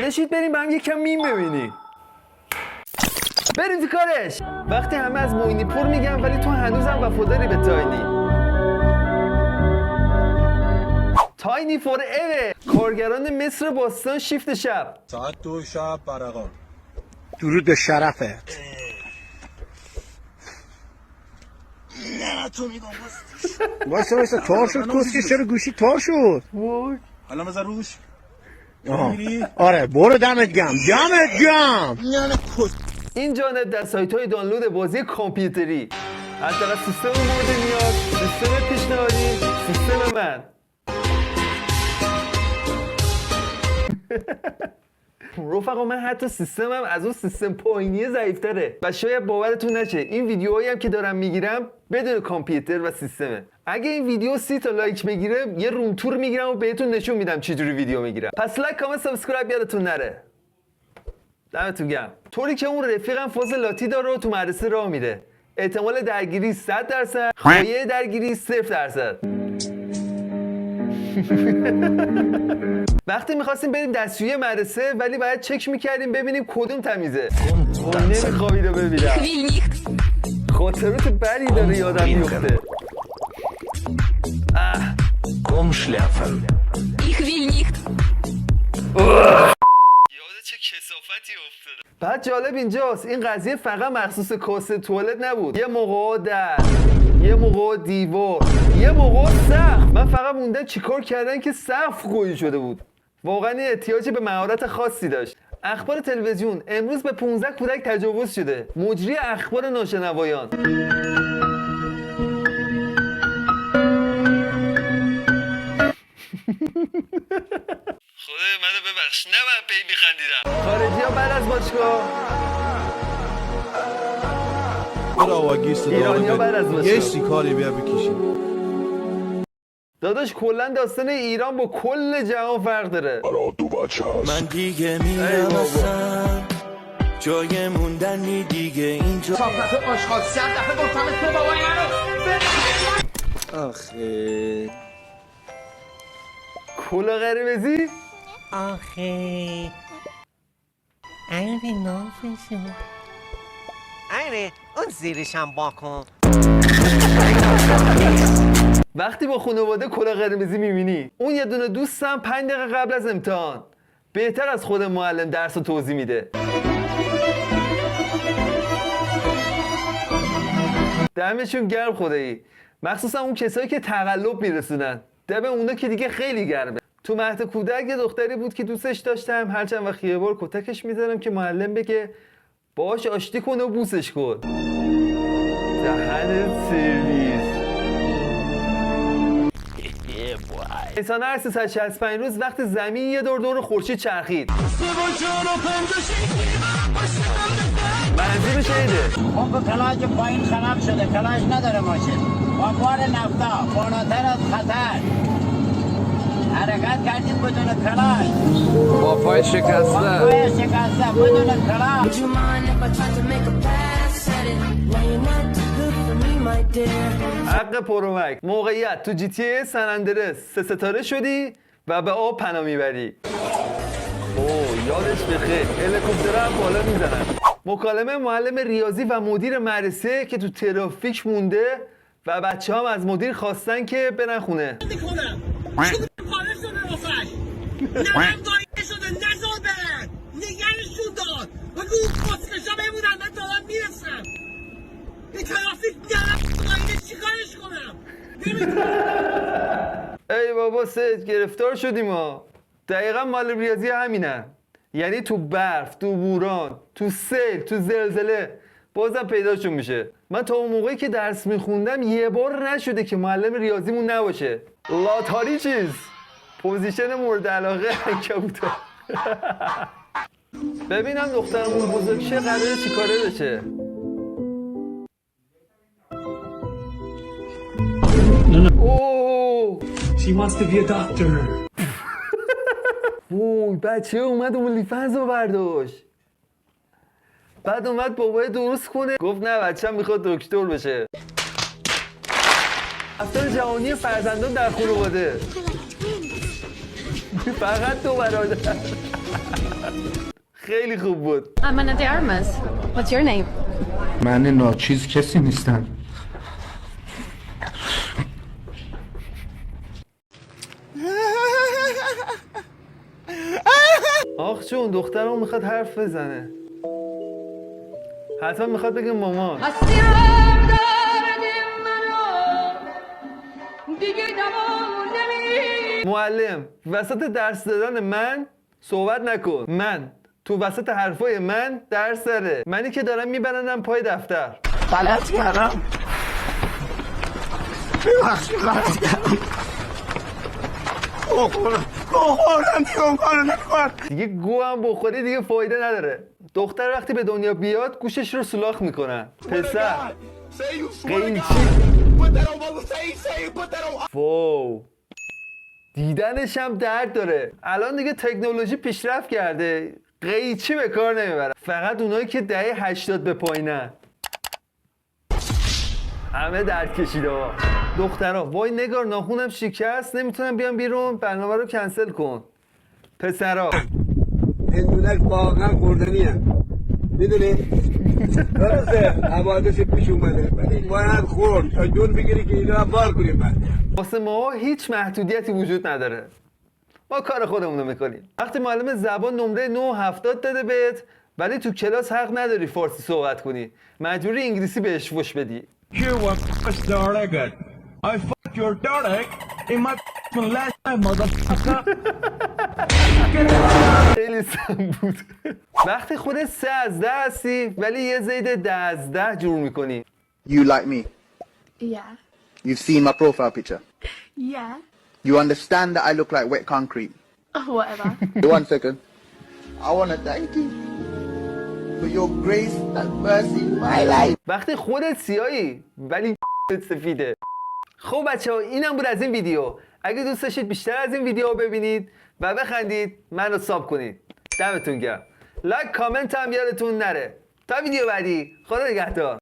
چالشید بریم با هم یکم میم ببینیم. بریم تو کارش. وقتی همه از موینی پور میگن ولی تو هنوزم وفاداری به تاینی. تاینی فور ایور. کارگران مصر باستان شیفت شب. ساعت 2 شب برقا. درود به شرفت. نه تو میگم واسه تار شد کسکی چرا گوشی تار شد؟ وای حالا بذار روش. آره برو دمت گم. این جانب در سایت های دانلود بازی کامپیوتری حداقل سیستم مورد نیاز، سیستم پیشنهادی، سیستم من. رفقا من حتی سیستمم از اون سیستم پایینی ضعیف‌تره و شاید باورتون نشه این ویدیوهایی هم که دارم میگیرم بدون کامپیوتر و سیستمه. اگه این ویدیو 30 تا لایک بگیره یه روم تور میگیرم و بهتون نشون میدم چجوری ویدیو میگیرم. پس لایک، کامنت، سابسکرایب یادتون نره. دمتون گرم. طوری که اون رفیقم فاز لاتی داره و تو مدرسه راه میره. احتمال درگیری 100%، خایه درگیری 0%. وقتی میخواستیم بریم دستشویی مدرسه ولی باید چک میکردیم ببینیم کدوم تمیزه. نمیخوابید رو ببینم. خاطرات بدی داره یادم میفته. Umschläfern. Ich will nicht. یاد چه کثافتی افتاده. بعد جالب اینجاست این قضیه فقط مخصوص کاسه توالت نبود. یه موقع در، یه موقع دیوار، یه موقع سقف. من فقط موندم چیکار کردن که سقف گویی شده بود. واقعا این احتیاجی به مهارت خاصی داشت. اخبار تلویزیون امروز به 15 کودک تجاوز شده. مجری اخبار ناشنوایان. خدای منو ببخش نباید پی میخندیدم. خارجی ها بعد از باشگاه، ایرانی ها بعد از باشگاه. یه سیکاری بیا بکشی. داداش کلا داستان ایران با کل جهان فرق داره. من دیگه میرم اصلا جای موندنی دیگه اینجا. صافت آشغال 100 دفعه گفتم تو بابای منو. آخه کلا قرمزی؟ آخه عین نافشو عین اون زیرشم باکن. وقتی با خانواده کلا قرمزی میبینی اون یه دونه دوستم 5 دقیقه قبل از امتحان بهتر از خود معلم درس رو توضیح میده. دمشون گرم خدایی. مخصوصا اون کسایی که تقلب میرسونن. دم اونا که دیگه خیلی گرمه. تو مهد کودک یه دختری بود که دوستش داشتم. هر چند وقت یه بار کتکش میزنم که معلم بگه باهاش آشتی کن و بوسش کن. دهنت سرویس. انسان هر 365 روز وقت زمین یه دور خورشید چرخید. منظورش اینه. اون کلاج پایین خراب شده، کلاج نداره ماشین. با بار نفتا، بالاتر از خطر. حرکت کردیم بدون کلاج. با پای شکسته. بدون کلاج. حق پرومک. موقعیت تو GTA سن اندرس 3 ستاره شدی و به آب پناه میبری. اوه یادش بخیر. هلیکوپتر هم بالا میزنن. مکالمه معلم ریاضی و مدیر مدرسه که تو ترافیک مونده و بچه هم از مدیر خواستن که برن خونه. ای بابا سید گرفتار شدیم ها. دقیقا معلم ریاضی همینه. یعنی تو برف، تو بوران، تو سیل، تو زلزله بازم پیداشون میشه. من تا اون موقعی که درس میخوندم یه بار نشده که معلم ریاضیمون نباشه. لاتاری چیز پوزیشن مورد علاقه عنکبوته. ببینم دخترمون بزرگ شه قراره چی کاره بشه. اوه She wants to be a doctor. وای بچه اومد اولی فنز رو برداشت. بعد اومد بابای درست کنه گفت نه بچه‌م میخواد دکتر بشه. دفتر جهانی فرزندان در خانواده. فقط 2 برادر. خیلی خوب بود. I'm Ana de Armas. What's your name? من ناچیز کسی نیستم. آخ جون دخترمون میخواد حرف بزنه. حتما میخواد بگه مامان. معلم وسط درس دادن من صحبت نکن. من تو وسط حرفای من درس داره. منی که دارم میبرنم پای دفتر. غلط کردم ببخشید غلط کردم دیگه گو هم بخوری دیگه فایده نداره. دختر وقتی به دنیا بیاد گوشش رو سولاخ میکنن. پسر قیچی. واو دیدنش هم درد داره. الان دیگه تکنولوژی پیشرفت کرده، قیچی به کار نمیبرن. فقط اونایی که دهه 80 به پایینن همه درد کشیده ها. دخترها وای نگار ناخونم شکست، نمیتونم بیام بیرون، برنامه رو کنسل کن. پسرها هندونک واقعا خوردنیه. میدونی؟ درسته حوادث پیش اومده ولی باید خورد تا جون بگیری که اینا بار کنیم بعد. واسه ما هیچ محدودیتی وجود نداره، ما کار خودمون رو میکنیم. وقتی معلم زبان نمره 970 داده بهت ولی تو کلاس حق نداری فارسی صحبت کنی، مجبوری انگلیسی بهش فوش بدی. You were started. I fucked your daughter in my last time, motherfucker. خیلی سم بود. وقتی خودت 3 از 10 هستی ولی یه زید 10 از 10 جور میکنی. You like me. Yeah. You've seen my profile picture. Yeah. You understand that I look like wet concrete. Whatever. One second. I want to thank you for your grace and mercy in my life. وقتی خودت سیاهی ولی سفیده. خب بچه ها اینم بود از این ویدیو. اگه دوست داشتید بیشتر از این ویدیو ببینید و بخندید منو ساب کنید. دمتون گرم. لایک کامنت هم یادتون نره. تا ویدیو بعدی خدا نگهدار.